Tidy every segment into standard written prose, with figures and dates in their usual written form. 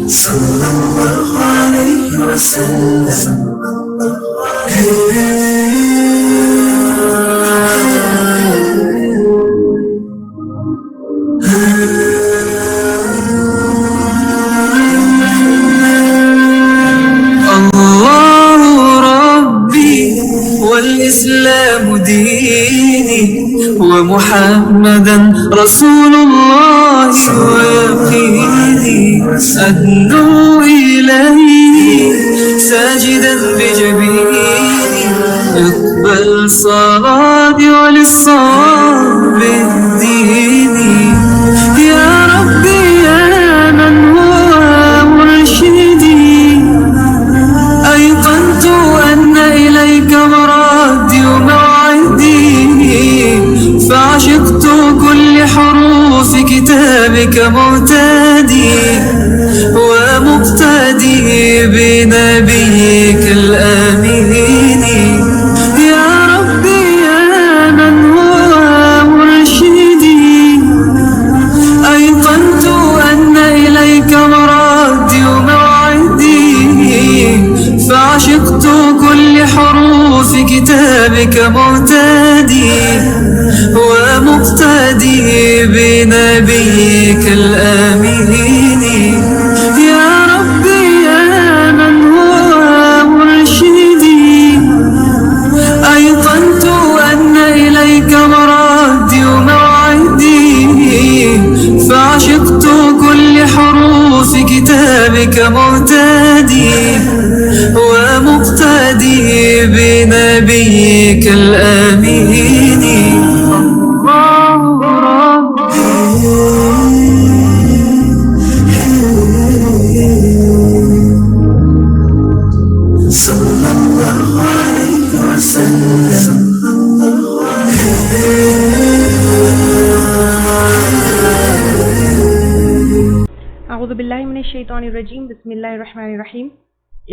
sallallahu alayhi wa sallam. والإسلام ديني ومحمدا رسول الله ويقيني أدنو إليه ساجدا بجبيني اقبل صلاتي وللصواب اهديني يا ربي يا من هو مرشدي أيقنت أن إليك مرادي وموعدي فعشقت كل حروف كتابك مهتدي ومقتدي بنبيك الآمين يا ربي يا من هو مرشدي أيقنت أن إليك مرادي وموعدي فعشقت كل حروف كتابك مهتدي ومقتدي بنبيك الآمين يا ربي يا من هو مرشدي أيقنت أن إليك مرادي وموعدي فعشقت كل حروف كتابك مهتدي ومقتدي بنبيك الآمين الله ربي صلى الله عليه وسلم. أعوذ بالله من الشيطان الرجيم. بسم الله الرحمن الرحيم.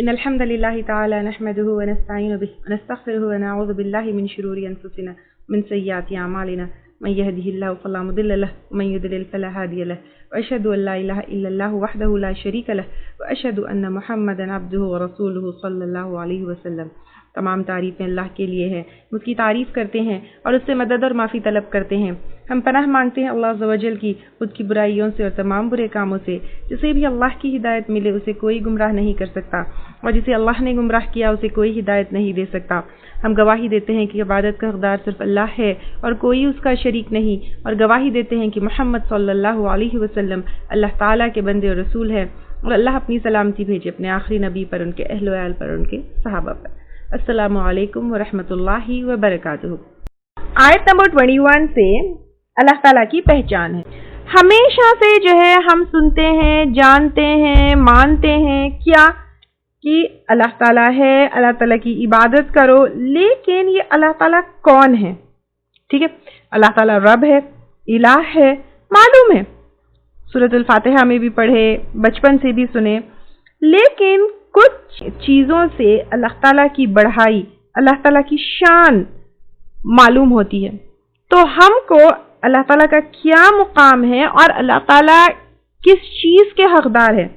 إن الحمد لله تعالى نحمده ونستعين به ونستغفره ونعوذ بالله من شرور أنفسنا من سيئات أعمالنا من يهده الله فلا مضل له ومن يضلل فلا هادي له وأشهد أن لا إله إلا الله وحده لا شريك له وأشهد أن محمدا عبده ورسوله صلى الله عليه وسلم. تمام تعریفیں اللہ کے لیے ہیں، اس کی تعریف کرتے ہیں اور اس سے مدد اور معافی طلب کرتے ہیں. ہم پناہ مانگتے ہیں اللہ عز و جل کی خود کی برائیوں سے اور تمام برے کاموں سے. جسے بھی اللہ کی ہدایت ملے اسے کوئی گمراہ نہیں کر سکتا اور جسے اللہ نے گمراہ کیا اسے کوئی ہدایت نہیں دے سکتا. ہم گواہی دیتے ہیں کہ عبادت کا حقدار صرف اللہ ہے اور کوئی اس کا شریک نہیں، اور گواہی دیتے ہیں کہ محمد صلی اللہ علیہ وسلم اللہ تعالیٰ کے بندے اور رسول ہے، اور اللہ اپنی سلامتی بھیجے اپنے آخری نبی پر، ان کے اہل و عیال پر، ان کے صحابہ پر. السلام علیکم ورحمۃ اللہ وبرکاتہ. آیت نمبر 21 سے اللہ تعالیٰ کی پہچان ہے. ہمیشہ سے جو ہے ہم سنتے ہیں، جانتے ہیں، مانتے ہیں کیا کہ اللہ تعالیٰ ہے، اللہ تعالیٰ کی عبادت کرو، لیکن یہ اللہ تعالیٰ کون ہے؟ ٹھیک ہے، اللہ تعالیٰ رب ہے، الہ ہے، معلوم ہے، سورۃ الفاتحہ میں بھی پڑھے، بچپن سے بھی سنے، لیکن کچھ چیزوں سے اللہ تعالیٰ کی بڑائی، اللہ تعالیٰ کی شان معلوم ہوتی ہے. تو ہم کو اللہ تعالیٰ کا کیا مقام ہے اور اللہ تعالیٰ کس چیز کے حقدار ہے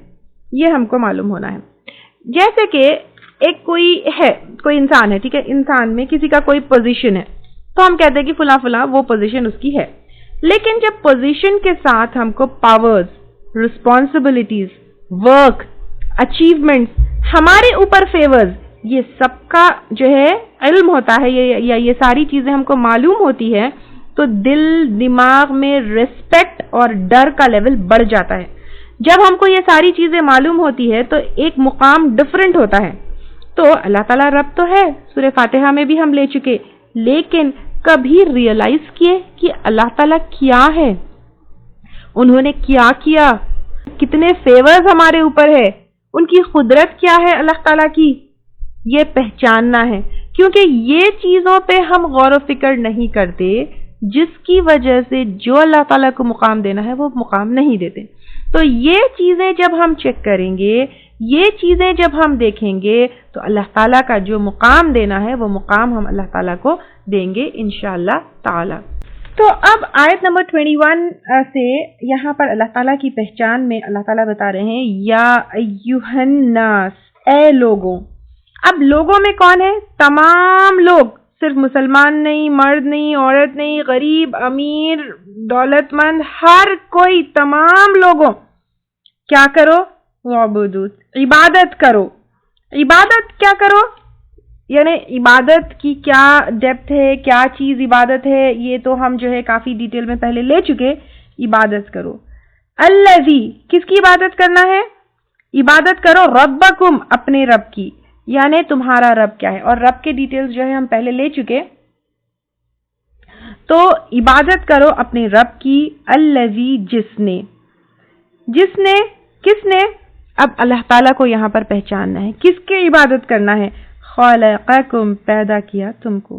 یہ ہم کو معلوم ہونا ہے. جیسے کہ ایک کوئی انسان ہے، ٹھیک ہے، انسان میں کسی کا کوئی پوزیشن ہے تو ہم کہتے ہیں کہ فلاں فلاں وہ پوزیشن اس کی ہے. لیکن جب پوزیشن کے ساتھ ہم کو پاورز، رسپانسبلٹیز، ورک، اچیومنٹس، ہمارے اوپر فیورز، یہ سب کا جو ہے علم ہوتا ہے یا یہ ساری چیزیں ہم کو معلوم ہوتی ہے تو دل دماغ میں ریسپیکٹ اور ڈر کا لیول بڑھ جاتا ہے. جب ہم کو یہ ساری چیزیں معلوم ہوتی ہے تو ایک مقام ڈفرنٹ ہوتا ہے. تو اللہ تعالیٰ رب تو ہے، سورہ فاتحہ میں بھی ہم لے چکے، لیکن کبھی ریئلائز کیے کہ اللہ تعالیٰ کیا ہے، انہوں نے کیا کیا، کتنے فیورز ہمارے اوپر ہے، ان کی قدرت کیا ہے اللہ تعالیٰ کی، یہ پہچاننا ہے. کیونکہ یہ چیزوں پہ ہم غور و فکر نہیں کرتے، جس کی وجہ سے جو اللہ تعالیٰ کو مقام دینا ہے وہ مقام نہیں دیتے. تو یہ چیزیں جب ہم چیک کریں گے، یہ چیزیں جب ہم دیکھیں گے تو اللہ تعالیٰ کا جو مقام دینا ہے وہ مقام ہم اللہ تعالیٰ کو دیں گے انشاءاللہ تعالی. تو اب آیت نمبر 21 سے یہاں پر اللہ تعالیٰ کی پہچان میں اللہ تعالیٰ بتا رہے ہیں یا ایھا الناس، اے لوگوں. اب لوگوں میں کون ہے؟ تمام لوگ، صرف مسلمان نہیں، مرد نہیں، عورت نہیں، غریب، امیر، دولت مند، ہر کوئی، تمام لوگوں. کیا کرو؟ وعبدو، عبادت کرو. عبادت کیا کرو؟ یعنی عبادت کی کیا ڈیپتھ ہے، کیا چیز عبادت ہے، یہ تو ہم جو ہے کافی ڈیٹیل میں پہلے لے چکے. عبادت کرو. الذی، کس کی عبادت کرنا ہے؟ عبادت کرو ربکم، اپنے رب کی. یعنی تمہارا رب کیا ہے، اور رب کے ڈیٹیلز جو ہے ہم پہلے لے چکے. تو عبادت کرو اپنے رب کی. الذی، جس نے کس نے؟ اب اللہ تعالیٰ کو یہاں پر پہچاننا ہے. کس کی عبادت کرنا ہے؟ خلقکم، پیدا کیا تم کو.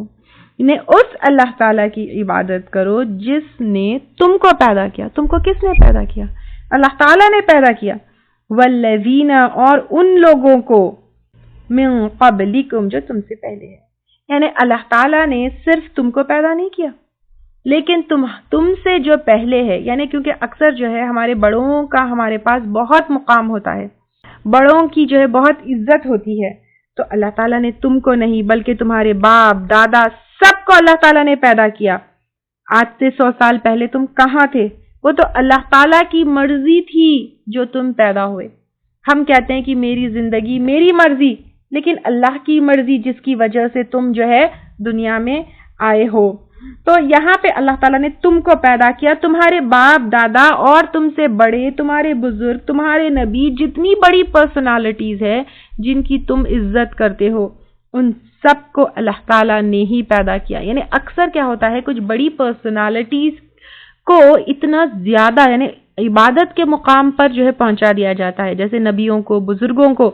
یعنی اس اللہ تعالیٰ کی عبادت کرو جس نے تم کو پیدا کیا. تم کو کس نے پیدا کیا؟ اللہ تعالیٰ نے پیدا کیا. والذین، اور ان لوگوں کو، من قبلکم، جو تم سے پہلے ہے. یعنی اللہ تعالیٰ نے صرف تم کو پیدا نہیں کیا، لیکن تم سے جو پہلے ہے. یعنی کیونکہ اکثر جو ہے ہمارے بڑوں کا ہمارے پاس بہت مقام ہوتا ہے، بڑوں کی جو ہے بہت عزت ہوتی ہے. تو اللہ تعالیٰ نے تم کو نہیں بلکہ تمہارے باپ دادا سب کو اللہ تعالیٰ نے پیدا کیا. آج سے 100 سال پہلے تم کہاں تھے؟ وہ تو اللہ تعالیٰ کی مرضی تھی جو تم پیدا ہوئے. ہم کہتے ہیں کہ میری زندگی میری مرضی، لیکن اللہ کی مرضی جس کی وجہ سے تم جو ہے دنیا میں آئے ہو. تو یہاں پہ اللہ تعالیٰ نے تم کو پیدا کیا، تمہارے باپ دادا اور تم سے بڑے، تمہارے بزرگ، تمہارے نبی، جتنی بڑی پرسنالٹیز ہے جن کی تم عزت کرتے ہو، ان سب کو اللہ تعالیٰ نے ہی پیدا کیا. یعنی اکثر کیا ہوتا ہے، کچھ بڑی پرسنالٹیز کو اتنا زیادہ یعنی عبادت کے مقام پر جو ہے پہنچا دیا جاتا ہے، جیسے نبیوں کو، بزرگوں کو.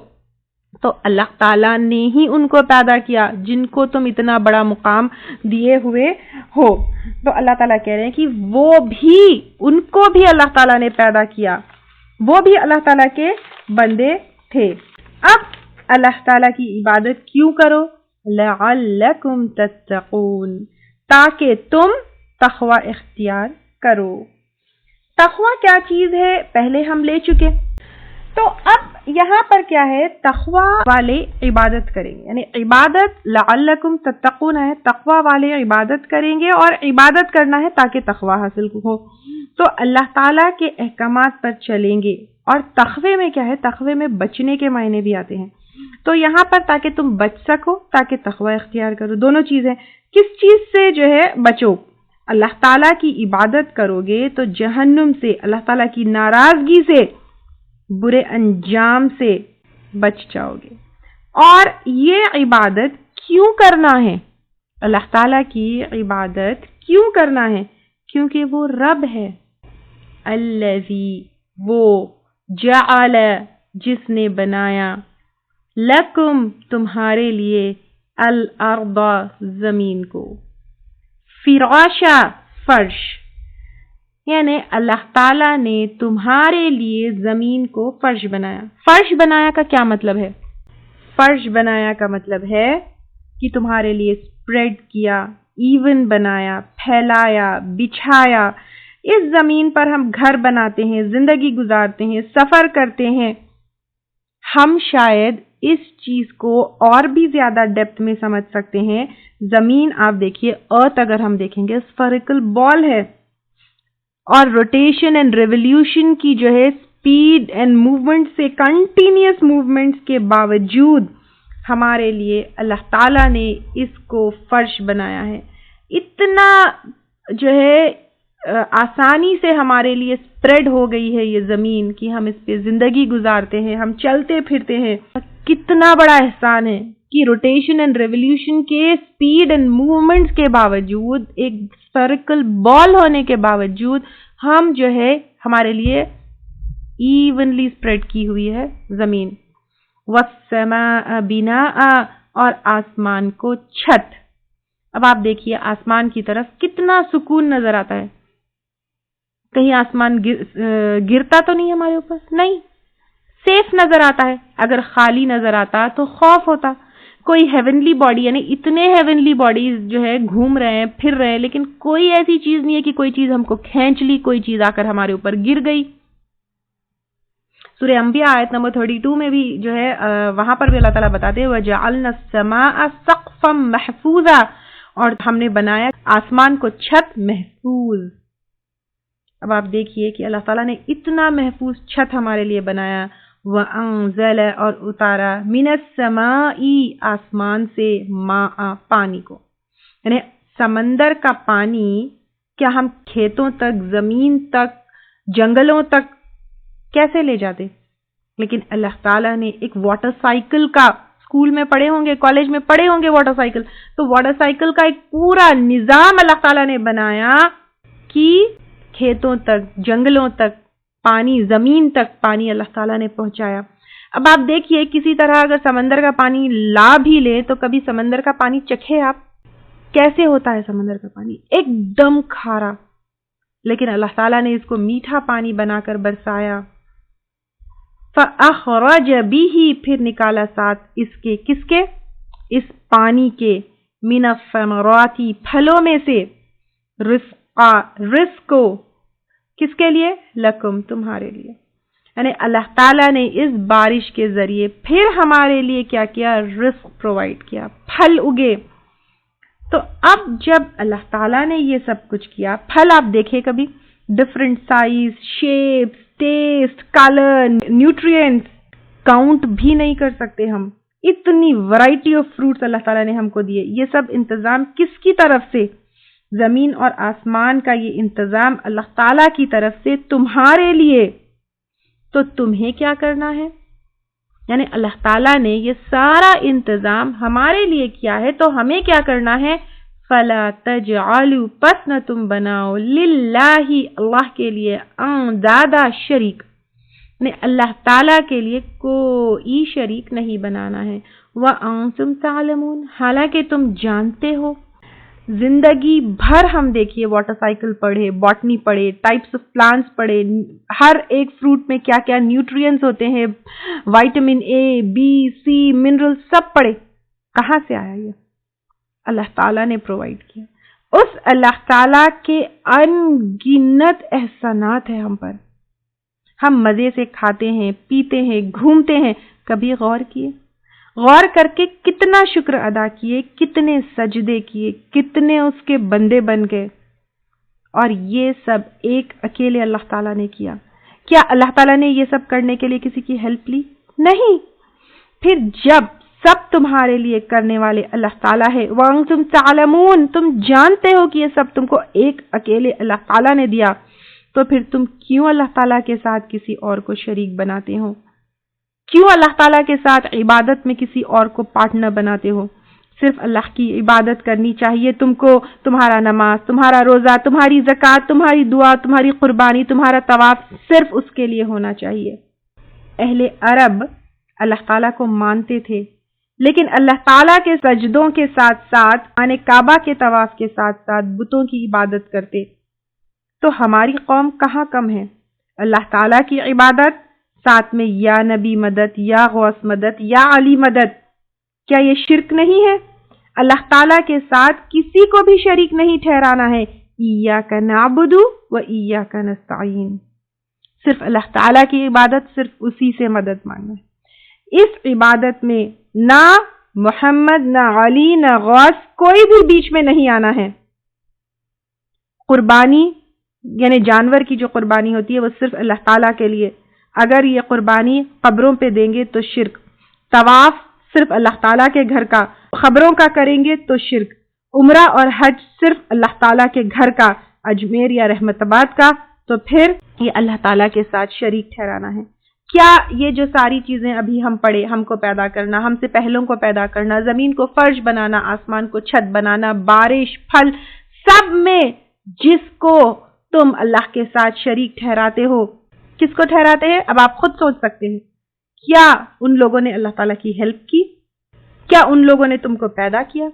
تو اللہ تعالیٰ نے ہی ان کو پیدا کیا جن کو تم اتنا بڑا مقام دیے ہوئے ہو. تو اللہ تعالیٰ کہہ رہے ہیں کہ وہ بھی، ان کو بھی اللہ تعالیٰ نے پیدا کیا، وہ بھی اللہ تعالیٰ کے بندے تھے. اب اللہ تعالیٰ کی عبادت کیوں کرو؟ لعلکم تتقون، تاکہ تم تقوی اختیار کرو. تقوی کیا چیز ہے پہلے ہم لے چکے. تو اب یہاں پر کیا ہے، تقوی والے عبادت کریں گے. یعنی عبادت لعلکم تتقون ہے، تقوی والے عبادت کریں گے، اور عبادت کرنا ہے تاکہ تقوی حاصل ہو. تو اللہ تعالیٰ کے احکامات پر چلیں گے. اور تقوی میں کیا ہے، تقوی میں بچنے کے معنی بھی آتے ہیں. تو یہاں پر تاکہ تم بچ سکو، تاکہ تقوی اختیار کرو. دونوں چیزیں. کس چیز سے جو ہے بچو؟ اللہ تعالیٰ کی عبادت کرو گے تو جہنم سے، اللہ تعالیٰ کی ناراضگی سے، برے انجام سے بچ جاؤ گے. اور یہ عبادت کیوں کرنا ہے؟ اللہ تعالیٰ کی عبادت کیوں کرنا ہے؟ کیونکہ وہ رب ہے. الذی، وہ، جعل، جس نے بنایا، لکم، تمہارے لیے، الارض، زمین کو، فراشا، فرش. یعنی اللہ تعالیٰ نے تمہارے لیے زمین کو فرش بنایا. فرش بنایا کا کیا مطلب ہے؟ فرش بنایا کا مطلب ہے کہ تمہارے لیے اسپریڈ کیا، ایون بنایا، پھیلایا، بچھایا. اس زمین پر ہم گھر بناتے ہیں، زندگی گزارتے ہیں، سفر کرتے ہیں. ہم شاید اس چیز کو اور بھی زیادہ ڈیپتھ میں سمجھ سکتے ہیں. زمین آپ دیکھیے، ارتھ اگر ہم دیکھیں گے اسفیریکل بال ہے، اور روٹیشن اینڈ ریولیوشن کی جو ہے اسپیڈ اینڈ موومنٹ سے، کنٹینیوس موومنٹس کے باوجود ہمارے لیے اللہ تعالیٰ نے اس کو فرش بنایا ہے. اتنا جو ہے آسانی سے ہمارے لیے اسپریڈ ہو گئی ہے یہ زمین کہ ہم اس پہ زندگی گزارتے ہیں، ہم چلتے پھرتے ہیں. کتنا بڑا احسان ہے کہ روٹیشن اینڈ ریولیوشن کے اسپیڈ اینڈ موومنٹس کے باوجود، ایک اسفیریکل بال ہونے کے باوجود، ہم جو ہے ہمارے لیے ایونلی اسپریڈ کی ہوئی ہے زمین. والسماء بناء، اور آسمان کو چھت. اب آپ دیکھیے آسمان کی طرف کتنا سکون نظر آتا ہے. کہیں آسمان گرتا تو نہیں ہمارے اوپر؟ نہیں، سیف نظر آتا ہے. اگر خالی نظر آتا تو خوف ہوتا. کوئی ہیونلی باڈی، یعنی اتنے ہیونلی باڈیز جو ہے گھوم رہے ہیں پھر رہے ہیں، لیکن کوئی ایسی چیز نہیں ہے کہ کوئی چیز ہم کو کھینچ لی، کوئی چیز آ کر ہمارے اوپر گر گئی. سورہ انبیاء آیت نمبر 32 میں بھی جو ہے وہاں پر بھی اللہ تعالیٰ بتاتے ہیں وَجَعَلْنَا السَّمَاءَ سَقْفًا مَحْفُوظًا، اور ہم نے بنایا آسمان کو چھت محفوظ. اب آپ دیکھیے کہ اللہ تعالیٰ نے اتنا محفوظ چھت ہمارے لیے بنایا. وَأَنزَلَ، اور اتارا، مِنَ السَّمَاءِ، آسمان سے، ماء، پانی کو. یعنی سمندر کا پانی کیا ہم کھیتوں تک، زمین تک، جنگلوں تک کیسے لے جاتے؟ لیکن اللہ تعالیٰ نے ایک واٹر سائیکل کا، اسکول میں پڑھے ہوں گے، کالج میں پڑھے ہوں گے واٹر سائیکل، تو واٹر سائیکل کا ایک پورا نظام اللہ تعالیٰ نے بنایا کہ کھیتوں تک، جنگلوں تک پانی، زمین تک پانی اللہ تعالیٰ نے پہنچایا. اب آپ دیکھیے کسی طرح اگر سمندر کا پانی لا بھی لے تو کبھی سمندر کا پانی چکھے آپ، کیسے ہوتا ہے سمندر کا پانی؟ ایک دم کھارا. لیکن اللہ تعالیٰ نے اس کو میٹھا پانی بنا کر برسایا. فَأَخْرَجَ بِهِ، پھر نکالا ساتھ اس کے، کس کے؟ اس پانی کے، مِنَ الثَّمَرَاتِ، پھلوں میں سے، رِزْقًا، رزق کو، کس کے لیے؟ لکم، تمہارے لیے. یعنی اللہ تعالیٰ نے اس بارش کے ذریعے پھر ہمارے لیے کیا کیا؟ رزق پرووائڈ کیا، پھل اگے. تو اب جب اللہ تعالیٰ نے یہ سب کچھ کیا، پھل آپ دیکھیں کبھی، different size, shapes, test, colour, nutrients, count بھی نہیں کر سکتے ہم. اتنی ورائٹی آف فروٹس اللہ تعالیٰ نے ہم کو دیے. یہ سب انتظام کس کی طرف سے؟ زمین اور آسمان کا یہ انتظام اللہ تعالیٰ کی طرف سے تمہارے لیے. تو تمہیں کیا کرنا ہے؟ یعنی اللہ تعالیٰ نے یہ سارا انتظام ہمارے لیے کیا ہے، تو ہمیں کیا کرنا ہے؟ فَلَا تَجْعَلُوا، پس نہ تم بناؤ، لِلَّهِ، اللہ کے لیے، اندادا، شریک. یعنی اللہ تعالیٰ کے لیے کوئی شریک نہیں بنانا ہے. وَأَنْتُمْ تَعْلَمُونَ، حالانکہ تم جانتے ہو. زندگی بھر ہم دیکھیے واٹر سائیکل پڑھے، باٹنی پڑھے، ٹائپس آف پلانٹس پڑھے، ہر ایک فروٹ میں کیا کیا نیوٹرینٹس ہوتے ہیں، vitamin A, B, C, mineral, سب پڑھے. کہاں سے آیا یہ؟ اللہ تعالیٰ نے پرووائڈ کیا. اس اللہ تعالیٰ کے ان گنت احسانات ہیں ہم پر. ہم مزے سے کھاتے ہیں، پیتے ہیں، گھومتے ہیں. کبھی غور کیے؟ غور کر کے کتنا شکر ادا کیے، کتنے سجدے کیے، کتنے اس کے بندے بن گئے. اور یہ سب ایک اکیلے اللہ تعالیٰ نے کیا. کیا اللہ تعالیٰ نے یہ سب کرنے کے لیے کسی کی ہیلپ لی؟ نہیں. پھر جب سب تمہارے لیے کرنے والے اللہ تعالیٰ ہے، وَأَنْتُمْ تَعْلَمُونَ، تم جانتے ہو کہ یہ سب تم کو ایک اکیلے اللہ تعالیٰ نے دیا، تو پھر تم کیوں اللہ تعالیٰ کے ساتھ کسی اور کو شریک بناتے ہو؟ کیوں اللہ تعالیٰ کے ساتھ عبادت میں کسی اور کو پارٹنر بناتے ہو؟ صرف اللہ کی عبادت کرنی چاہیے تم کو. تمہارا نماز، تمہارا روزہ، تمہاری زکوٰۃ، تمہاری دعا، تمہاری قربانی، تمہارا طواف صرف اس کے لیے ہونا چاہیے. اہل عرب اللہ تعالیٰ کو مانتے تھے، لیکن اللہ تعالیٰ کے سجدوں کے ساتھ ساتھ، یعنی کعبہ کے طواف کے ساتھ ساتھ بتوں کی عبادت کرتے. تو ہماری قوم کہاں کم ہے؟ اللہ تعالیٰ کی عبادت، ساتھ میں یا نبی مدد، یا غوث مدد، یا علی مدد. کیا یہ شرک نہیں ہے؟ اللہ تعالیٰ کے ساتھ کسی کو بھی شریک نہیں ٹھہرانا ہے. ایاک نعبد و ایاک نستعین، صرف اللہ تعالیٰ کی عبادت، صرف اسی سے مدد مانگنا ہے. اس عبادت میں نہ محمد، نہ علی، نہ غوث، کوئی بھی بیچ میں نہیں آنا ہے. قربانی یعنی جانور کی جو قربانی ہوتی ہے وہ صرف اللہ تعالیٰ کے لیے. اگر یہ قربانی قبروں پہ دیں گے تو شرک. طواف صرف اللہ تعالیٰ کے گھر کا، قبروں کا کریں گے تو شرک. عمرہ اور حج صرف اللہ تعالیٰ کے گھر کا، اجمیر یا رحمت آباد کا، تو پھر یہ اللہ تعالیٰ کے ساتھ شریک ٹھہرانا ہے. کیا یہ جو ساری چیزیں ابھی ہم پڑھے، ہم کو پیدا کرنا، ہم سے پہلوں کو پیدا کرنا، زمین کو فرش بنانا، آسمان کو چھت بنانا، بارش، پھل، سب میں جس کو تم اللہ کے ساتھ شریک ٹھہراتے ہو، کس کو ٹھہراتے ہیں؟ اب آپ خود سوچ سکتے ہیں. کیا ان لوگوں نے اللہ تعالیٰ کی ہیلپ کی؟ کیا ان لوگوں نے تم کو پیدا کیا؟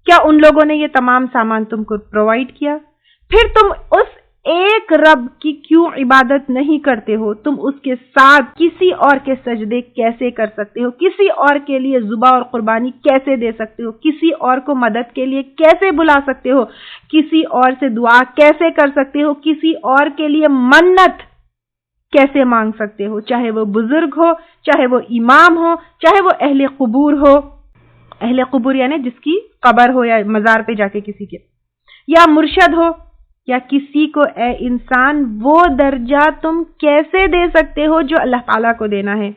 کیا ان لوگوں نے یہ تمام سامان تم کو پرووائڈ کیا؟ پھر تم اس ایک رب کی کیوں عبادت نہیں کرتے ہو؟ تم اس کے ساتھ کسی اور کے سجدے کیسے کر سکتے ہو؟ کسی اور کے لیے ذبح اور قربانی کیسے دے سکتے ہو؟ کسی اور کو مدد کے لیے کیسے بلا سکتے ہو؟ کسی اور سے دعا کیسے کر سکتے ہو؟ کسی اور کے لیے منت کیسے مانگ سکتے ہو؟ چاہے وہ بزرگ ہو، چاہے وہ امام ہو، چاہے وہ اہل قبور ہو. اہل قبور یعنی جس کی قبر ہو یا مزار پہ جا کے کسی کے، یا مرشد ہو، یا کسی کو اے انسان وہ درجہ تم کیسے دے سکتے ہو جو اللہ تعالیٰ کو دینا ہے؟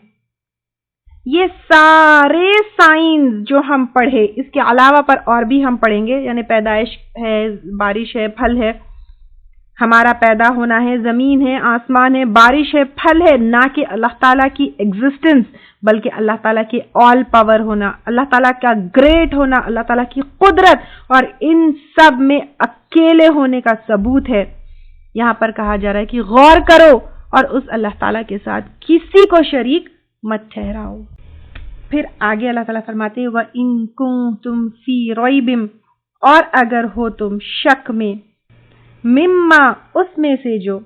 یہ سارے سائنس جو ہم پڑھے، اس کے علاوہ پر اور بھی ہم پڑھیں گے، یعنی پیدائش ہے، بارش ہے، پھل ہے، ہمارا پیدا ہونا ہے، زمین ہے، آسمان ہے، بارش ہے، پھل ہے، نہ کہ اللہ تعالیٰ کی ایگزسٹنس بلکہ اللہ تعالیٰ کے آل پاور ہونا، اللہ تعالیٰ کا گریٹ ہونا، اللہ تعالیٰ کی قدرت، اور ان سب میں اکیلے ہونے کا ثبوت ہے. یہاں پر کہا جا رہا ہے کہ غور کرو اور اس اللہ تعالیٰ کے ساتھ کسی کو شریک مت ٹھہراؤ. پھر آگے اللہ تعالیٰ فرماتے ہیں وَإِن كُنتُمْ فِي رَيْبٍ، اور اگر ہو تم شک میں، مما اس میں سے جو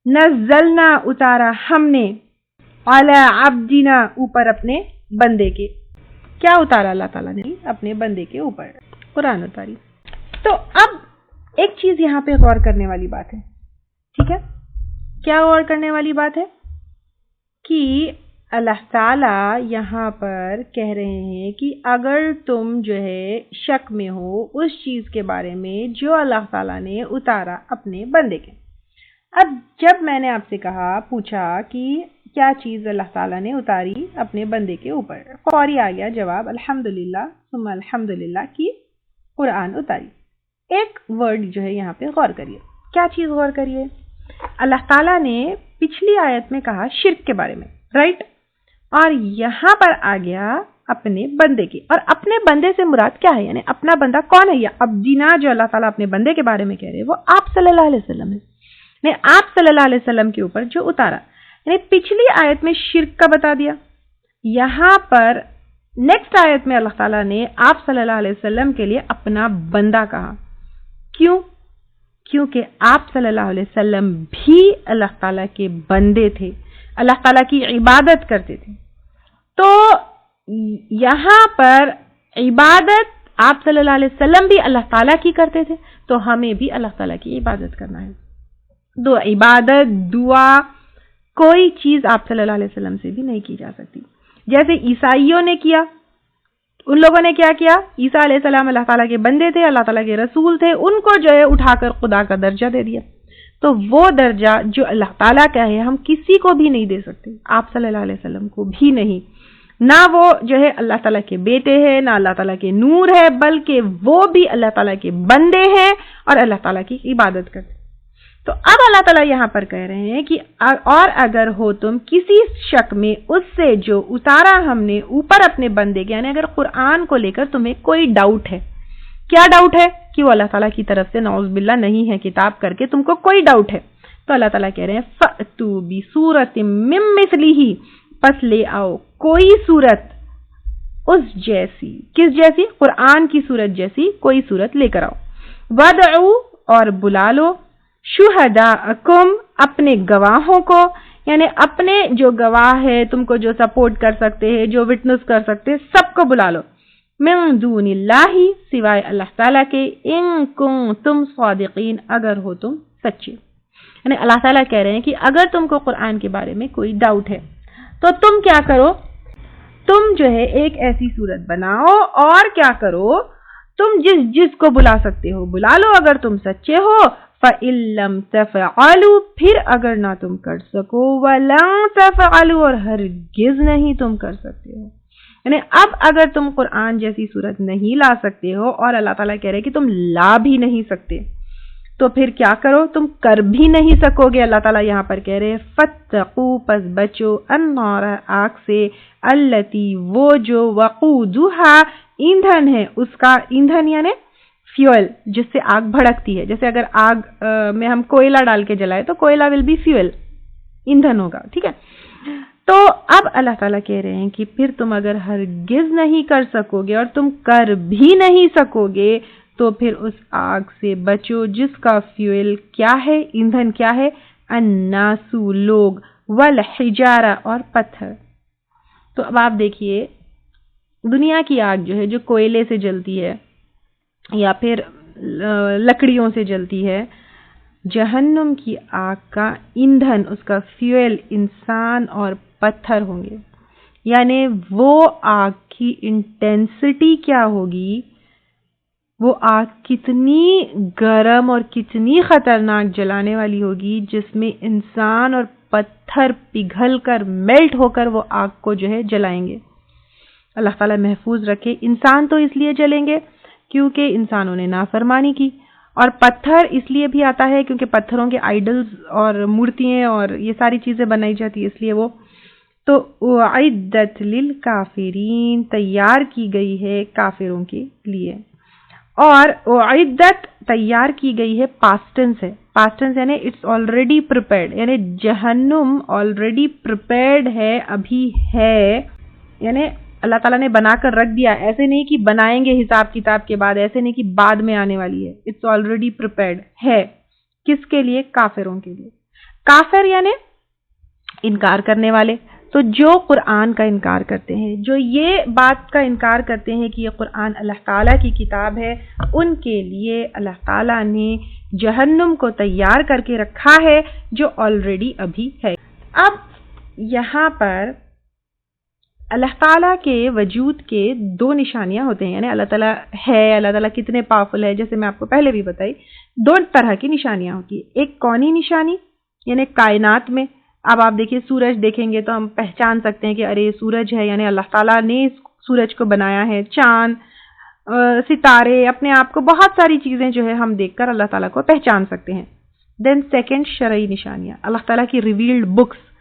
نزلنا اتارا ہم نے، علی عبدنا اوپر اپنے بندے کے. کیا اتارا اللہ تعالیٰ نے؟ اپنے بندے کے اوپر قرآن اتاری. تو اب ایک چیز یہاں پہ غور کرنے والی بات ہے، ٹھیک ہے؟ کیا غور کرنے والی بات ہے؟ کہ اللہ تعالیٰ یہاں پر کہہ رہے ہیں کہ اگر تم جو ہے شک میں ہو اس چیز کے بارے میں جو اللہ تعالیٰ نے اتارا اپنے بندے کے. اب جب میں نے آپ سے پوچھا کہ کیا چیز اللہ تعالیٰ نے اتاری اپنے بندے کے اوپر، فوری آ گیا جواب الحمدللہ ثم الحمدللہ کی قرآن اتاری. ایک ورڈ جو ہے یہاں پہ غور کریے. کیا چیز غور کریے؟ اللہ تعالیٰ نے پچھلی آیت میں کہا شرک کے بارے میں، رائٹ؟ اور یہاں پر آ گیا اپنے بندے کی. اور اپنے بندے سے مراد کیا ہے؟ یعنی اپنا بندہ کون ہے؟ یا عبدنا جو اللہ تعالیٰ اپنے بندے کے بارے میں کہہ رہے ہیں وہ آپ صلی اللہ علیہ وسلم ہے. یعنی آپ صلی اللہ علیہ وسلم کے اوپر جو اتارا، یعنی پچھلی آیت میں شرک کا بتا دیا، یہاں پر نیکسٹ آیت میں اللہ تعالیٰ نے آپ صلی اللہ علیہ وسلم کے لیے اپنا بندہ کہا. کیوں؟ کیونکہ آپ صلی اللہ علیہ وسلم بھی اللہ تعالیٰ کے بندے تھے، اللہ تعالیٰ کی عبادت کرتے تھے. تو یہاں پر عبادت آپ صلی اللہ علیہ وسلم بھی اللہ تعالیٰ کی کرتے تھے، تو ہمیں بھی اللہ تعالیٰ کی عبادت کرنا ہے. تو عبادت، دعا، کوئی چیز آپ صلی اللہ علیہ وسلم سے بھی نہیں کی جا سکتی. جیسے عیسائیوں نے کیا، ان لوگوں نے کیا کیا؟ عیسیٰ علیہ السلام اللہ تعالیٰ کے بندے تھے، اللہ تعالیٰ کے رسول تھے، ان کو جو ہے اٹھا کر خدا کا درجہ دے دیا. تو وہ درجہ جو اللہ تعالیٰ کا ہے ہم کسی کو بھی نہیں دے سکتے، آپ صلی اللہ علیہ وسلم کو بھی نہیں. نہ وہ جو ہے اللہ تعالیٰ کے بیٹے ہیں، نہ اللہ تعالیٰ کے نور ہے، بلکہ وہ بھی اللہ تعالیٰ کے بندے ہیں اور اللہ تعالیٰ کی عبادت کرتے. تو اب اللہ تعالیٰ یہاں پر کہہ رہے ہیں کہ اور اگر ہو تم کسی شک میں اس سے جو اتارا ہم نے اوپر اپنے بندے کے، یعنی اگر قرآن کو لے کر تمہیں کوئی ڈاؤٹ ہے. کیا ڈاؤٹ ہے؟ کہ وہ اللہ تعالیٰ کی طرف سے نعوذ باللہ نہیں ہے کتاب کر کے تم کو کوئی ڈاؤٹ ہے، تو اللہ تعالیٰ کہہ رہے ہیں فَأْتُوا بِسُورَةٍ مِّن مِّثْلِهِ، پس لے آؤ کوئی صورت اس جیسی. کس جیسی؟ قرآن کی صورت جیسی کوئی صورت لے کر آؤ. وَادْعُوا، اور بلا لو، شُهَدَاءَكُمْ، اپنے گواہوں کو، یعنی اپنے جو گواہ ہے تم کو جو سپورٹ کر سکتے ہیں، جو وٹنس کر سکتے ہیں، سب کو بلا لو. من دون اللہ، سوائے اللہ تعالیٰ کے، ان کنتم صادقین، اگر ہو تم سچے. یعنی اللہ تعالیٰ کہہ رہے ہیں کہ اگر تم کو قرآن کے بارے میں کوئی ڈاؤٹ ہے تو تم کیا کرو؟ تم جو ہے ایک ایسی صورت بناؤ اور کیا کرو؟ تم جس کو بلا سکتے ہو بلا لو اگر تم سچے ہو. فَإِن لَّمْ تَفْعَلُوا، پھر اگر نہ تم کر سکو، وَلَن تَفْعَلُوا، اور ہرگز نہیں تم کر سکتے ہو. یعنی اب اگر تم قرآن جیسی صورت نہیں لا سکتے ہو اور اللہ تعالیٰ کہہ رہے کہ تم لا بھی نہیں سکتے، تو پھر کیا کرو؟ تم کر بھی نہیں سکو گے. اللہ تعالیٰ یہاں پر کہہ رہے فَاتَّقُوا، پس بچو، النَّارَ، آگ سے، الَّتِي، وہ جو، وَقُودُهَا، ایندھن ہے اس کا، ایندھن یعنی فیول، جس سے آگ بھڑکتی ہے. جیسے اگر آگ میں ہم کوئلہ ڈال کے جلائے تو کوئلہ ول بی فیول، ایندھن ہوگا، ٹھیک ہے. تو اب اللہ تعالیٰ کہہ رہے ہیں کہ پھر تم اگر ہرگز نہیں کر سکو گے اور تم کر بھی نہیں سکو گے تو پھر اس آگ سے بچو جس کا فیول کیا ہے، ایندھن کیا ہے، الناسو لوگ، والحجارہ اور پتھر۔ تو اب آپ دیکھیے دنیا کی آگ جو ہے جو کوئلے سے جلتی ہے یا پھر لکڑیوں سے جلتی ہے، جہنم کی آگ کا ایندھن، اس کا فیول انسان اور پتھر ہوں گے۔ یعنی وہ آگ کی انٹینسٹی کیا ہوگی، وہ آگ کتنی گرم اور کتنی خطرناک جلانے والی ہوگی، جس میں انسان اور پتھر پگھل کر میلٹ ہو کر وہ آگ کو جو ہے جلائیں گے۔ اللہ تعالیٰ محفوظ رکھے۔ انسان تو اس لیے جلیں گے کیونکہ انسانوں نے نافرمانی کی، اور پتھر اس لیے بھی آتا ہے کیونکہ پتھروں کے آئیڈلز اور مورتیاں اور یہ ساری چیزیں بنائی جاتی ہے، اس لیے وہ تو اعدت للکافرین، تیار کی گئی ہے کافروں کے لیے۔ اور اعدت تیار کی گئی ہے پاسٹ ٹینس ہے، پاسٹ ٹینس یعنی اٹس آلریڈی پریپیئرڈ، یعنی جہنم آلریڈی پریپیئرڈ ہے، ابھی ہے، یعنی اللہ تعالیٰ نے بنا کر رکھ دیا، ایسے نہیں کہ بنائیں گے حساب کتاب کے بعد، ایسے نہیں کہ بعد میں آنے والی ہے، اٹس آلریڈی پریپیئرڈ ہے۔ کس کے لیے؟ کافروں کے لیے۔ کافر یعنی انکار کرنے والے، تو جو قرآن کا انکار کرتے ہیں، جو یہ بات کا انکار کرتے ہیں کہ یہ قرآن اللہ تعالیٰ کی کتاب ہے، ان کے لیے اللہ تعالیٰ نے جہنم کو تیار کر کے رکھا ہے جو آلریڈی ابھی ہے۔ اب یہاں پر اللہ تعالیٰ کے وجود کے دو نشانیاں ہوتے ہیں، یعنی اللہ تعالیٰ ہے، اللہ تعالیٰ کتنے پاورفل ہے، جیسے میں آپ کو پہلے بھی بتائی، دو طرح کی نشانیاں ہوتی ہیں۔ ایک کونی نشانی یعنی کائنات میں، اب آپ دیکھیے سورج دیکھیں گے تو ہم پہچان سکتے ہیں کہ ارے سورج ہے، یعنی اللہ تعالیٰ نے سورج کو بنایا ہے، چاند، ستارے، اپنے آپ کو بہت ساری چیزیں جو ہے ہم دیکھ کر اللہ تعالیٰ کو پہچان سکتے ہیں۔ دین سیکنڈ شرعی نشانیاں، اللہ تعالیٰ کی ریویلڈ بکس،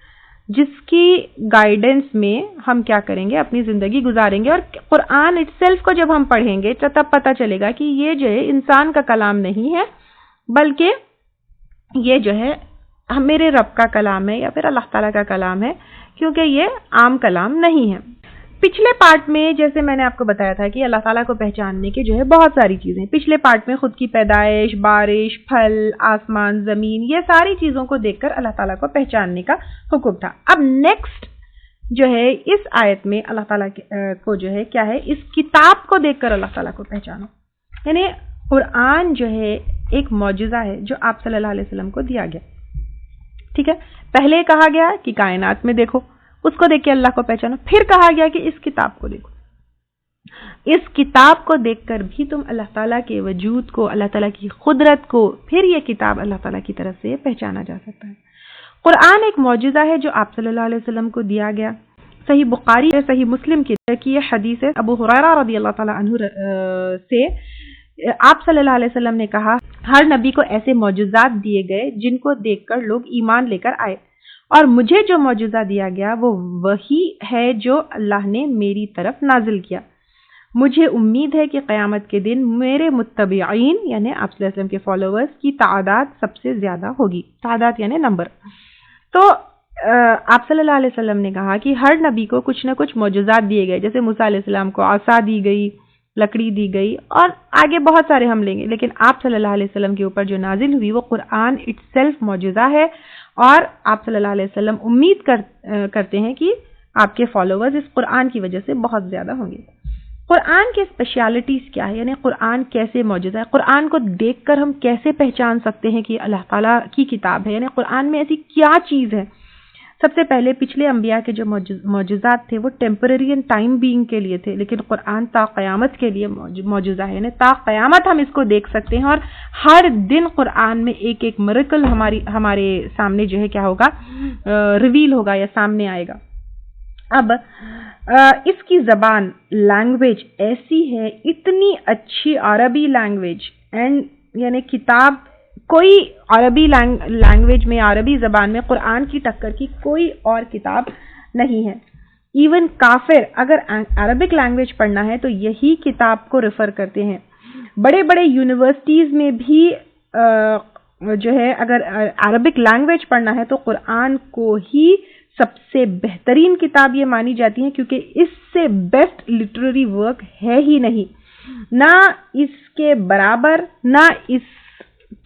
جس کی گائیڈنس میں ہم کیا کریں گے، اپنی زندگی گزاریں گے، اور قرآن اٹ سیلف کو جب ہم پڑھیں گے تو تب پتہ چلے گا کہ یہ جو ہے انسان کا کلام نہیں ہے، بلکہ یہ جو ہے میرے رب کا کلام ہے یا پھر اللہ تعالیٰ کا کلام ہے، کیونکہ یہ عام کلام نہیں ہے۔ پچھلے پارٹ میں جیسے میں نے آپ کو بتایا تھا کہ اللہ تعالیٰ کو پہچاننے کے جو ہے بہت ساری چیزیں، پچھلے پارٹ میں خود کی پیدائش، بارش، پھل، آسمان، زمین، یہ ساری چیزوں کو دیکھ کر اللہ تعالیٰ کو پہچاننے کا حکم تھا۔ اب نیکسٹ جو ہے اس آیت میں اللہ تعالیٰ کو جو ہے کیا ہے، اس کتاب کو دیکھ کر اللہ تعالیٰ کو پہچانو، یعنی قرآن جو ہے ایک معجزہ ہے جو آپ صلی اللہ علیہ وسلم کو دیا گیا، ٹھیک ہے۔ پہلے کہا گیا کہ کائنات میں دیکھو، اس کو دیکھ کے اللہ کو پہچانو، پھر کہا گیا کہ اس کتاب کو دیکھو، اس کتاب کو دیکھ کر بھی تم اللہ تعالیٰ کے وجود کو، اللہ تعالیٰ کی قدرت کو، پھر یہ کتاب اللہ تعالیٰ کی طرف سے پہچانا جا سکتا ہے۔ قرآن ایک معجزہ ہے جو آپ صلی اللہ علیہ وسلم کو دیا گیا۔ صحیح بخاری صحیح مسلم کی یہ حدیث ہے ابو ہریرہ رضی اللہ تعالیٰ عنہ سے، آپ صلی اللہ علیہ وسلم نے کہا ہر نبی کو ایسے معجزات دیے گئے جن کو دیکھ کر لوگ ایمان لے کر آئے، اور مجھے جو معجزہ دیا گیا وہ وہی ہے جو اللہ نے میری طرف نازل کیا۔ مجھے امید ہے کہ قیامت کے دن میرے متبعین یعنی آپ صلی اللہ علیہ وسلم کے فالوورز کی تعداد سب سے زیادہ ہوگی، تعداد یعنی نمبر۔ تو آپ صلی اللہ علیہ وسلم نے کہا کہ ہر نبی کو کچھ نہ کچھ معجزات دیے گئے، جیسے موسیٰ علیہ السلام کو عصا دی گئی، لکڑی دی گئی، اور آگے بہت سارے ہم لیں گے، لیکن آپ صلی اللہ علیہ وسلم کے اوپر جو نازل ہوئی وہ قرآن اٹ سیلف معجزہ ہے، اور آپ صلی اللہ علیہ وسلم امید کرتے ہیں کہ آپ کے فالوورز اس قرآن کی وجہ سے بہت زیادہ ہوں گے۔ قرآن کے اسپیشلٹیز کیا ہے، یعنی قرآن کیسے معجزہ ہے، قرآن کو دیکھ کر ہم کیسے پہچان سکتے ہیں کہ اللہ تعالیٰ کی کتاب ہے، یعنی قرآن میں ایسی کیا چیز ہے۔ سب سے پہلے پچھلے انبیاء کے جو معجزات تھے وہ ٹیمپرری اینڈ ٹائم بینگ کے لیے تھے، لیکن قرآن تا قیامت کے لیے معجزہ ہے، یعنی تا قیامت ہم اس کو دیکھ سکتے ہیں، اور ہر دن قرآن میں ایک ایک میریکل ہمارے سامنے جو ہے کیا ہوگا، ریویل ہوگا یا سامنے آئے گا۔ اب اس کی زبان لینگویج ایسی ہے، اتنی اچھی عربی لینگویج، اینڈ یعنی کتاب کوئی عربی لینگویج میں، عربی زبان میں قرآن کی ٹکر کی کوئی اور کتاب نہیں ہے۔ ایون کافر اگر عربک لینگویج پڑھنا ہے تو یہی کتاب کو ریفر کرتے ہیں۔ بڑے بڑے یونیورسٹیز میں بھی جو ہے اگر عربک لینگویج پڑھنا ہے تو قرآن کو ہی سب سے بہترین کتاب یہ مانی جاتی ہے، کیونکہ اس سے بیسٹ لٹریری ورک ہے ہی نہیں۔ نہ اس کے برابر نہ اس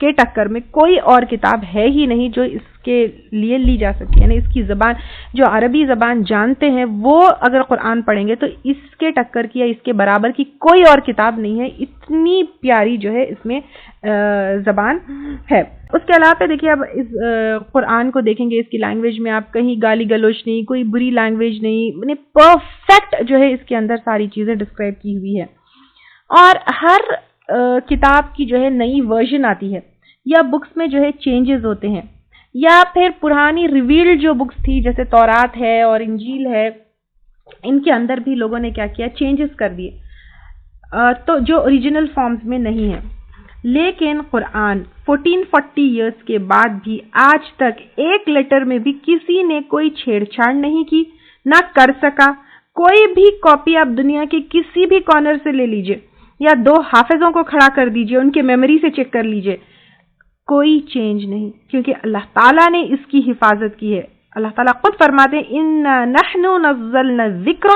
کے ٹکر میں کوئی اور کتاب ہے ہی نہیں جو اس کے لیے لی جا سکے. یعنی اس کی زبان جو عربی زبان جانتے ہیں وہ اگر قرآن پڑھیں گے تو اس کے ٹکر کی یا اس کے برابر کی کوئی اور کتاب نہیں ہے. اتنی پیاری جو ہے اس میں زبان ہے. اس کے علاوہ دیکھیے اب اس قرآن کو دیکھیں گے، اس کی لینگویج میں آپ کہیں گالی گلوچ نہیں، کوئی بری لینگویج نہیں، یعنی پرفیکٹ جو ہے اس کے اندر ساری چیزیں ڈسکرائب کی ہوئی ہے. اور ہر کتاب کی جو ہے نئی ورژن آتی ہے یا بکس میں جو ہے چینجز ہوتے ہیں، یا پھر پرانی ریویلڈ جو بکس تھی جیسے تورات ہے اور انجیل ہے، ان کے اندر بھی لوگوں نے کیا کیا، چینجز کر دیے تو جو اوریجنل فارمز میں نہیں ہے. لیکن قرآن 1440 ایئرس کے بعد بھی آج تک ایک لیٹر میں بھی کسی نے کوئی چھیڑ چھاڑ نہیں کی، نہ کر سکا. کوئی بھی کاپی آپ دنیا کے کسی بھی کارنر سے لے لیجئے یا 2 حافظوں کو کھڑا کر دیجئے، ان کے میموری سے چیک کر لیجئے، کوئی چینج نہیں، کیونکہ اللہ تعالیٰ نے اس کی حفاظت کی ہے. اللہ تعالیٰ خود فرماتے ہیں اِنَّا نَحْنُ نَزَّلْنَا الذِّكْرَ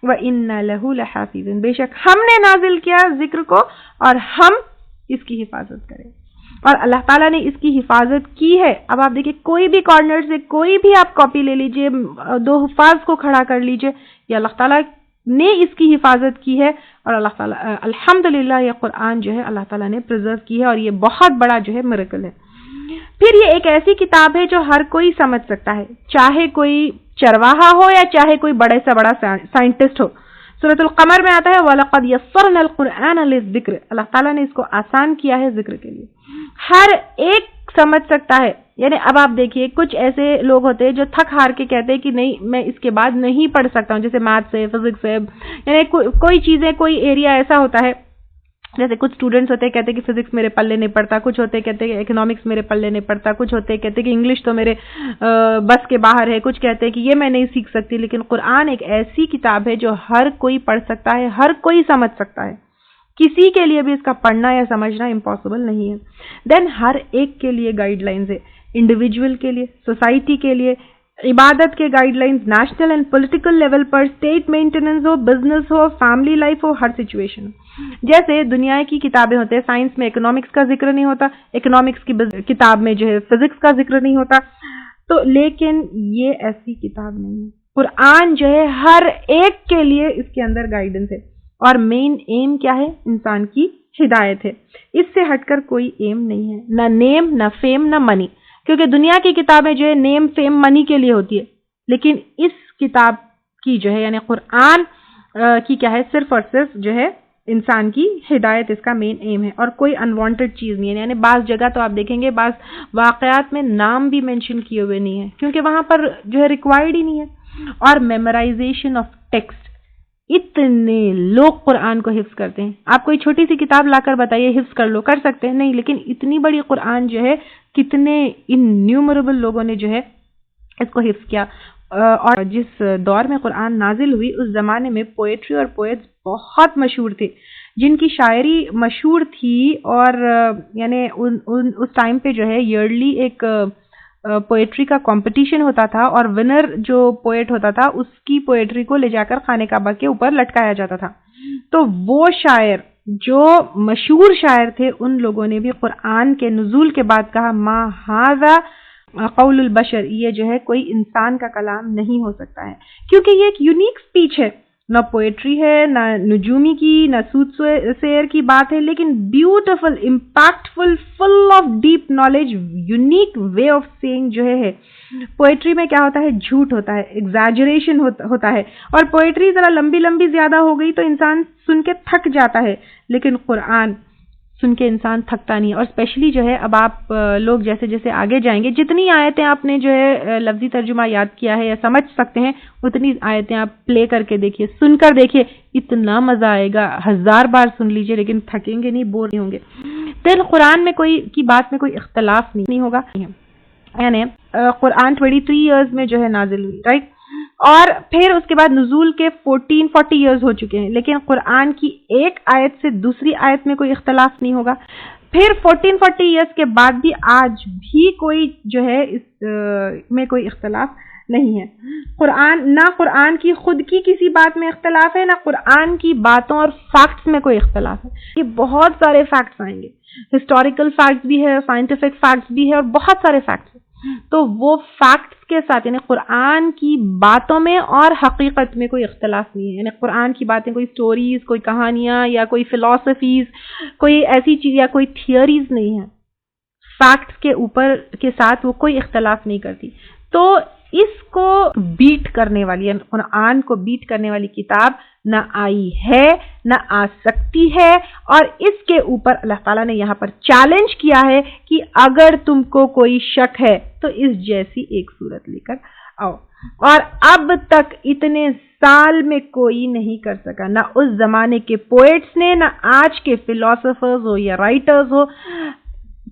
وَإِنَّا لَهُ لَحَافِظُونَ، بے شک ہم نے نازل کیا ذکر کو اور ہم اس کی حفاظت کریں. اور اللہ تعالیٰ نے اس کی حفاظت کی ہے. اب آپ دیکھیں کوئی بھی کارنر سے کوئی بھی آپ کاپی لے لیجئے، 2 حفاظ کو کھڑا کر لیجئے، یہ اللہ تعالیٰ نے اس کی حفاظت کی ہے. اور اللہ تعالیٰ الحمدللہ یہ قرآن جو ہے اللہ تعالیٰ نے پریزرو کی ہے، اور یہ بہت بڑا جو ہے میریکل ہے. پھر یہ ایک ایسی کتاب ہے جو ہر کوئی سمجھ سکتا ہے، چاہے کوئی چرواہا ہو یا چاہے کوئی بڑے سے بڑا سائنٹسٹ ہو. سورۃ القمر میں آتا ہے وَلَقَدْ يَسَّرْنَا الْقُرْآنَ لِلذِّكْرِ، اللہ تعالیٰ نے اس کو آسان کیا ہے ذکر کے لیے. ہر ایک سمجھ سکتا ہے. یعنی اب آپ دیکھیے کچھ ایسے لوگ ہوتے ہیں جو تھک ہار کے کہتے ہیں کہ نہیں میں اس کے بعد نہیں پڑھ سکتا ہوں، جیسے میتھ سے، فزکس سے، یعنی کوئی چیزیں کوئی ایریا ایسا ہوتا ہے، جیسے کچھ اسٹوڈنٹس ہوتے ہیں کہتے ہیں کہ فزکس میرے پلے نہیں پڑتا، کچھ ہوتے کہتے ہیں کہ اکنامکس میرے پلے نہیں پڑتا، کچھ ہوتے کہتے ہیں کہ انگلش تو میرے بس کے باہر ہے، کچھ کہتے ہیں کہ یہ میں نہیں سیکھ سکتی. لیکن قرآن ایک ایسی کتاب ہے جو ہر کوئی پڑھ سکتا ہے، ہر کوئی سمجھ سکتا ہے. کسی کے لیے بھی اس کا پڑھنا یا سمجھنا امپاسبل نہیں ہے. دین ہر ایک کے لیے گائیڈ لائنز ہے، انڈیویجول کے لیے، سوسائٹی کے لیے، عبادت کے guide lines national and political level per, state maintenance who, business who, family life who, Hare situation. جیسے دنیا کی کتابیں ہوتے ہیں، سائنس میں اکنامکس کا ذکر نہیں ہوتا، اکنامکس کی کتاب میں جو ہے فزکس کا ذکر نہیں ہوتا. تو لیکن یہ ایسی کتاب نہیں ہے. قرآن جو ہے ہر ایک کے لیے اس کے اندر گائیڈنس ہے، اور مین ایم کیا ہے؟ انسان کی ہدایت ہے. اس سے ہٹ کر کوئی ایم نہیں ہے، نہ نیم، نہ فیم، نہ منی. کیونکہ دنیا کی کتابیں جو ہے نیم، فیم، منی کے لیے ہوتی ہے، لیکن اس کتاب کی جو ہے یعنی قرآن کی کیا ہے؟ صرف اور صرف جو ہے انسان کی ہدایت اس کا مین ایم ہے، اور کوئی انوانٹڈ چیز نہیں ہے. یعنی بعض جگہ تو آپ دیکھیں گے بعض واقعات میں نام بھی مینشن کیے ہوئے نہیں ہے، کیونکہ وہاں پر جو ہے ریکوائرڈ ہی نہیں ہے. اور میمورائزیشن آف ٹیکسٹ، اتنے لوگ قرآن کو حفظ کرتے ہیں. آپ کوئی چھوٹی سی کتاب لا کر بتائیے حفظ کر لو، کر سکتے ہیں؟ نہیں. لیکن اتنی بڑی قرآن جو ہے کتنے انیومریبل لوگوں نے جو ہے اس کو حفظ کیا. اور جس دور میں قرآن نازل ہوئی اس زمانے میں پوئٹری اور پوئٹس بہت مشہور تھے، جن کی شاعری مشہور تھی. اور یعنی اس ٹائم پہ جو ہے ایئرلی ایک پوئٹری کا کمپٹیشن ہوتا تھا، اور ونر جو پوئٹ ہوتا تھا اس کی پوئٹری کو لے جا کر خانہ کعبہ کے اوپر لٹکایا جاتا تھا. تو وہ شاعر جو مشہور شاعر تھے ان لوگوں نے بھی قرآن کے نزول کے بعد کہا ما ھذا قول البشر، یہ جو ہے کوئی انسان کا کلام نہیں ہو سکتا ہے، کیونکہ یہ ایک یونیک سپیچ ہے. نہ پوئٹری ہے، نہ نجومی کی، نہ سود سیر کی بات ہے، لیکن beautiful, impactful, full of deep knowledge, unique way of seeing جو ہے. پوئٹری میں کیا ہوتا ہے؟ جھوٹ ہوتا ہے، ایگزیجریشن ہوتا ہے، اور پوئٹری ذرا لمبی لمبی زیادہ ہو گئی تو انسان سن کے تھک جاتا ہے. لیکن قرآن سن کے انسان تھکتا نہیں. اور اسپیشلی جو ہے اب آپ لوگ جیسے جیسے آگے جائیں گے، جتنی آیتیں آپ نے جو ہے لفظی ترجمہ یاد کیا ہے یا سمجھ سکتے ہیں، اتنی آیتیں آپ پلے کر کے دیکھیے، سن کر دیکھیے، اتنا مزہ آئے گا. 1000 بار سن لیجئے لیکن تھکیں گے نہیں، بور نہیں ہوں گے. پھر قرآن میں کی بات میں کوئی اختلاف نہیں ہوگا. یعنی قرآن 23 ایئرز میں جو ہے نازل ہوئی، رائٹ. اور پھر اس کے بعد نزول کے 1440 ایئرز ہو چکے ہیں، لیکن قرآن کی ایک آیت سے دوسری آیت میں کوئی اختلاف نہیں ہوگا. پھر 1440 ایئرز کے بعد بھی آج بھی کوئی جو ہے اس میں کوئی اختلاف نہیں ہے. قرآن کی خود کی کسی بات میں اختلاف ہے، نہ قرآن کی باتوں اور فیکٹس میں کوئی اختلاف ہے. یہ بہت سارے فیکٹس آئیں گے، ہسٹوریکل فیکٹس بھی ہے، سائنٹیفک فیکٹس بھی ہے، اور بہت سارے فیکٹس ہیں. تو وہ فیکٹس کے ساتھ یعنی قرآن کی باتوں میں اور حقیقت میں کوئی اختلاف نہیں ہے. یعنی قرآن کی باتیں کوئی سٹوریز، کوئی کہانیاں یا کوئی فلسفیز، کوئی ایسی چیز یا کوئی تھیوریز نہیں ہیں. فیکٹس کے اوپر کے ساتھ وہ کوئی اختلاف نہیں کرتی. تو اس کو بیٹ کرنے والی یعنی قرآن کو بیٹ کرنے والی کتاب نہ آئی ہے نہ آ سکتی ہے. اور اس کے اوپر اللہ تعالیٰ نے یہاں پر چیلنج کیا ہے کہ اگر تم کو کوئی شک ہے تو اس جیسی ایک صورت لے کر آؤ. اور اب تک اتنے سال میں کوئی نہیں کر سکا، نہ اس زمانے کے پوئٹس نے، نہ آج کے فلاسفرز ہو یا رائٹرز ہو،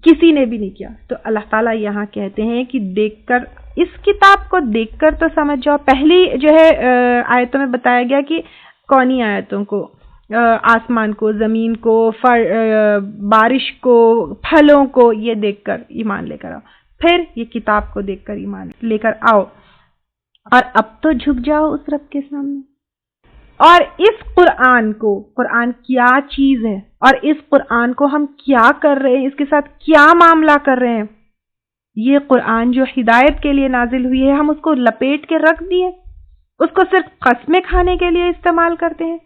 کسی نے بھی نہیں کیا. تو اللہ تعالیٰ یہاں کہتے ہیں کہ دیکھ کر، اس کتاب کو دیکھ کر تو سمجھ جاؤ. پہلی جو ہے آیتوں میں بتایا گیا کہ کونی آیتوں کو، آسمان کو، زمین کو، بارش کو، پھلوں کو، یہ دیکھ کر ایمان لے کر آؤ. پھر یہ کتاب کو دیکھ کر ایمان لے کر آؤ. اور اب تو جھک جاؤ اس رب کے سامنے. اور اس قرآن کو، قرآن کیا چیز ہے اور اس قرآن کو ہم کیا کر رہے ہیں، اس کے ساتھ کیا معاملہ کر رہے ہیں. یہ قرآن جو ہدایت کے لیے نازل ہوئی ہے، ہم اس کو لپیٹ کے رکھ دیے، اس کو صرف قسمیں کھانے کے لیے استعمال کرتے ہیں.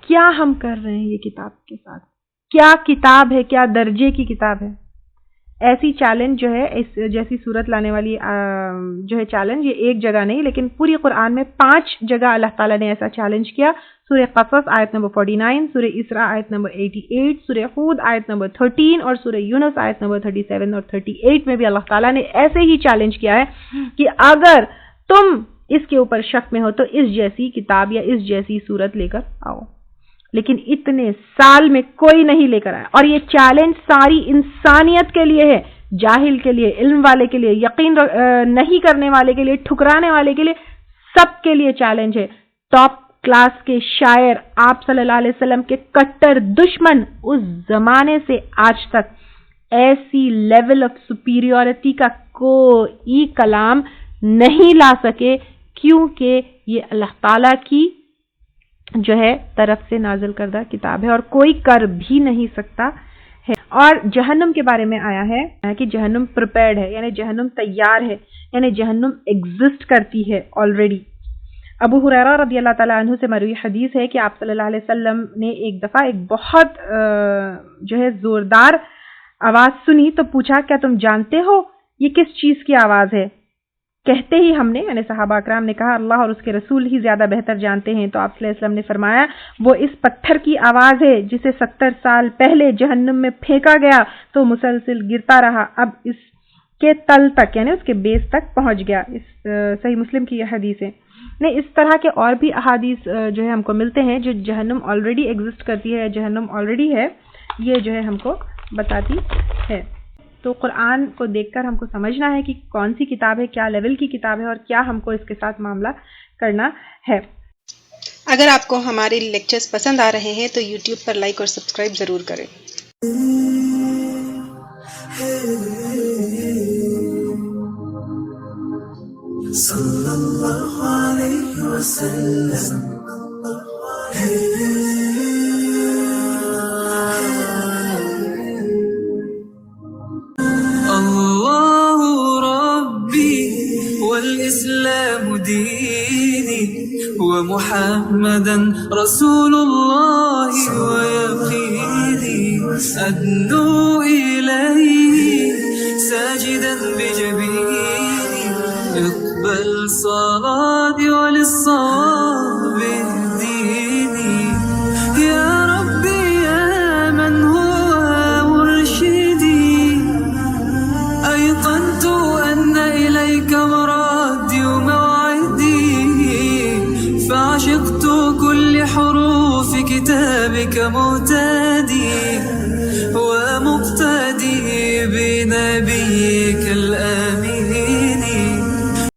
کیا ہم کر رہے ہیں یہ کتاب کے ساتھ؟ کیا کتاب ہے، کیا درجے کی کتاب ہے؟ ایسی چیلنج جو ہے، اس جیسی صورت لانے والی جو ہے چیلنج، یہ ایک جگہ نہیں لیکن پوری قرآن میں 5 جگہ اللہ تعالیٰ نے ایسا چیلنج کیا. سورہ قصص آیت نمبر 49، سورہ اسراء آیت نمبر 88، سورہ ہود آیت نمبر 13 اور سورہ یونس آیت نمبر 37 اور 38 میں بھی اللہ تعالیٰ نے ایسے ہی چیلنج کیا ہے کہ اگر تم اس کے اوپر شک میں ہو تو اس جیسی کتاب یا اس جیسی صورت لے کر آؤ. لیکن اتنے سال میں کوئی نہیں لے کر آیا. اور یہ چیلنج ساری انسانیت کے لیے ہے، جاہل کے لیے، علم والے کے لیے، یقین نہیں کرنے والے کے لیے، ٹھکرانے والے کے لیے، سب کے لیے چیلنج ہے. ٹاپ کلاس کے شاعر، آپ صلی اللہ علیہ وسلم کے کٹر دشمن اس زمانے سے آج تک ایسی لیول آف سپیریورٹی کا کوئی کلام نہیں لا سکے، کیونکہ یہ اللہ تعالیٰ کی جو ہے طرف سے نازل کردہ کتاب ہے اور کوئی کر بھی نہیں سکتا ہے. اور جہنم کے بارے میں آیا ہے کہ جہنم پریپیئرڈ ہے، یعنی جہنم تیار ہے، یعنی جہنم ایگزسٹ کرتی ہے آلریڈی. ابو ہریرہ رضی اللہ تعالیٰ عنہ سے مروی حدیث ہے کہ آپ صلی اللہ علیہ وسلم نے ایک دفعہ ایک بہت جو ہے زوردار آواز سنی تو پوچھا کیا تم جانتے ہو یہ کس چیز کی آواز ہے؟ کہتے ہی ہم نے یعنی صحابہ اکرام نے کہا اللہ اور اس کے رسول ہی زیادہ بہتر جانتے ہیں. تو آپ صلی اللہ علیہ وسلم نے فرمایا وہ اس پتھر کی آواز ہے جسے 70 سال پہلے جہنم میں پھینکا گیا تو مسلسل گرتا رہا، اب اس کے تل تک یعنی اس کے بیس تک پہنچ گیا. اس صحیح مسلم کی یہ حدیث ہے. نہیں، اس طرح کے اور بھی احادیث جو ہے ہم کو ملتے ہیں جو جہنم آلریڈی ایگزسٹ کرتی ہے، جہنم آلریڈی ہے، یہ جو ہے ہم کو بتاتی ہے. تو قرآن کو دیکھ کر ہم کو سمجھنا ہے کہ کون سی کتاب ہے، کیا لیول کی کتاب ہے اور کیا ہم کو اس کے ساتھ معاملہ کرنا ہے. اگر آپ کو ہمارے لیکچرز پسند آ رہے ہیں تو یوٹیوب پر لائک اور سبسکرائب ضرور کریں. صلی اللہ علیہ وسلم. اللہ ربی والاسلام دینی ومحمدا رسول اللہ ویقینی ادنو الیہ ساجدا بجبینی اقبل صلاتي وللصواب اهديني يا ربي يا من هو مرشدي أيقنت أن إليك مرادي وموعدي فعشقت كل حروف كتابك مهتدي ومقتدي بنبيك